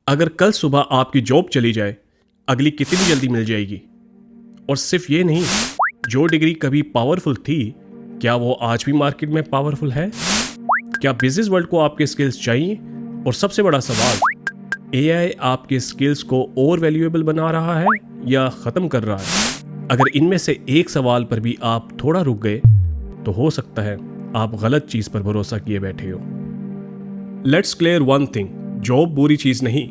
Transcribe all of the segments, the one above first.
अगर कल सुबह आपकी जॉब चली जाए, अगली कितनी जल्दी मिल जाएगी? और सिर्फ ये नहीं, जो डिग्री कभी पावरफुल थी, क्या वो आज भी मार्केट में पावरफुल है? क्या बिजनेस वर्ल्ड को आपके स्किल्स चाहिए? और सबसे बड़ा सवाल, एआई आपके स्किल्स को और वैल्यूएबल बना रहा है या ख़त्म कर रहा है? अगर इनमें से एक सवाल पर भी आप थोड़ा रुक गए, तो हो सकता है आप गलत चीज़ पर भरोसा किए बैठे हो। Let's clear one thing, job बुरी चीज़ नहीं।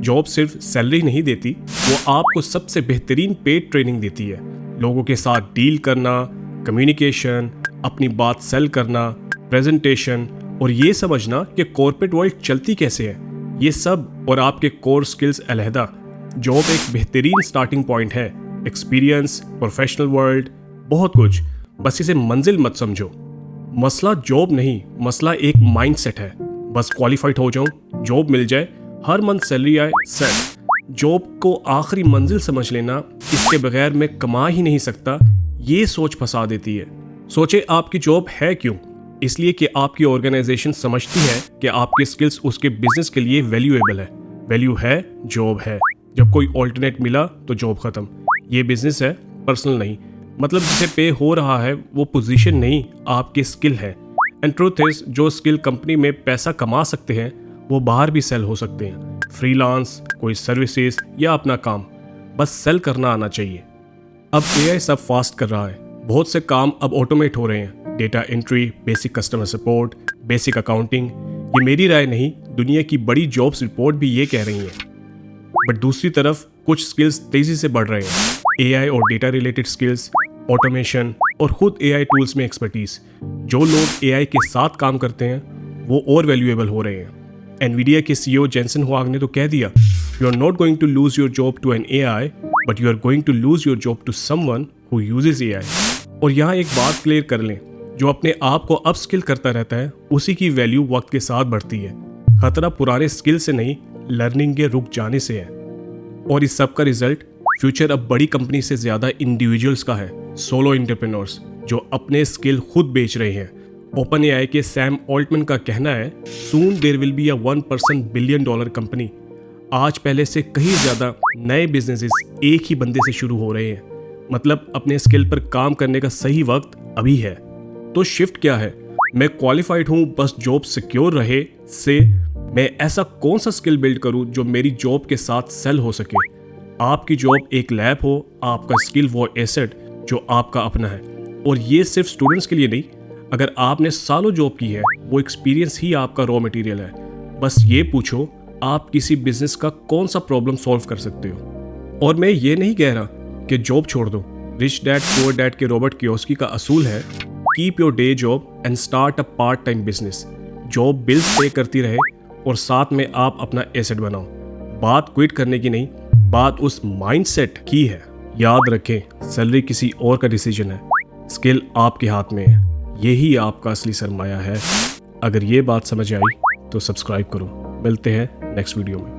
जॉब सिर्फ सैलरी नहीं देती, वो आपको सबसे बेहतरीन पेड ट्रेनिंग देती है। लोगों के साथ डील करना, कम्युनिकेशन, अपनी बात सेल करना, प्रेजेंटेशन और ये समझना कि कॉर्पोरेट वर्ल्ड चलती कैसे है, ये सब और आपके कोर स्किल्स अलहदा। जॉब एक बेहतरीन स्टार्टिंग पॉइंट है। एक्सपीरियंस, प्रोफेशनल वर्ल्ड, बहुत कुछ, बस इसे मंजिल मत समझो। मसला जॉब नहीं, मसला एक माइंडसेट है। बस क्वालिफाइड हो जाऊं, जॉब मिल जाए, हर मंथ सैलरी आए, सेट। जॉब को आखिरी मंजिल समझ लेना, इसके बगैर मैं कमा ही नहीं सकता, ये सोच फंसा देती है। सोचे आपकी जॉब है क्यों? इसलिए कि आपकी ऑर्गेनाइजेशन समझती है कि आपके स्किल्स उसके बिजनेस के लिए वैल्यूएबल है। वैल्यू है, जॉब है। जब कोई ऑल्टरनेट मिला तो जॉब खत्म। ये बिजनेस है, पर्सनल नहीं। मतलब जिसे पे हो रहा है वो पोजीशन नहीं, आपके स्किल है। एंड ट्रूथ इज, जो स्किल कंपनी में पैसा कमा सकते हैं वो बाहर भी सेल हो सकते हैं। फ्रीलांस, कोई सर्विसेज या अपना काम, बस सेल करना आना चाहिए। अब एआई सब फास्ट कर रहा है, बहुत से काम अब ऑटोमेट हो रहे हैं। Data entry, basic customer support, basic accounting. ये मेरी राय नहीं, दुनिया की बड़ी जॉब्स रिपोर्ट भी ये कह रही हैं। बट दूसरी तरफ कुछ स्किल्स तेजी से बढ़ रहे हैं। एआई और डेटा रिलेटेड स्किल्स, ऑटोमेशन और खुद एआई टूल्स में एक्सपर्टीज। जो लोग एआई के साथ काम करते हैं वो और वैल्यूएबल हो रहे हैं। एनवीडिया के सीईओ जेंसन हुआंग ने तो कह दिया, you are not going to lose your job to an AI, but you are going to lose your job to someone who uses AI. और यहाँ एक बात क्लियर कर लें, जो अपने आप को अपस्किल करता रहता है उसी की वैल्यू वक्त के साथ बढ़ती है। खतरा पुराने स्किल से नहीं, लर्निंग के रुक जाने से है। और इस सब का रिजल्ट, फ्यूचर अब बड़ी कंपनी से ज्यादा इंडिविजुअल्स का है। सोलो एंटरप्रेन्योर्स जो अपने स्किल खुद बेच रहे हैं। ओपन एआई के सैम ऑल्टमैन का कहना है, soon there will be a 1% billion dollar company. आज पहले से कहीं ज्यादा नए बिजनेसेस एक ही बंदे से शुरू हो रहे हैं। मतलब अपने स्किल पर काम करने का सही वक्त अभी है। तो शिफ्ट क्या है? मैं क्वालिफाइड हूं, बस जॉब सिक्योर रहे, से मैं ऐसा कौन सा स्किल बिल्ड करूं जो मेरी जॉब के साथ सेल हो सके। आपकी जॉब एक लैब हो, आपका स्किल वो एसेट जो आपका अपना है। और ये सिर्फ स्टूडेंट्स के लिए नहीं, अगर आपने सालों जॉब की है, वो एक्सपीरियंस ही आपका रॉ मटेरियल है। बस ये पूछो, आप किसी बिजनेस का कौन सा प्रॉब्लम सॉल्व कर सकते हो। और मैं ये नहीं कह रहा कि जॉब छोड़ दो। रिच डैड पुअर डैड के रॉबर्ट कियोसाकी का असूल है, keep your day job and start a part time business. Job bills पे करती रहे और साथ में आप अपना एसेट बनाओ। बात क्विट करने की नहीं, बात उस माइंडसेट की है। याद रखें, सैलरी किसी और का डिसीजन है, स्किल आपके हाथ में है। यही आपका असली सरमाया है। अगर ये बात समझ आई तो सब्सक्राइब करो। मिलते हैं नेक्स्ट वीडियो में।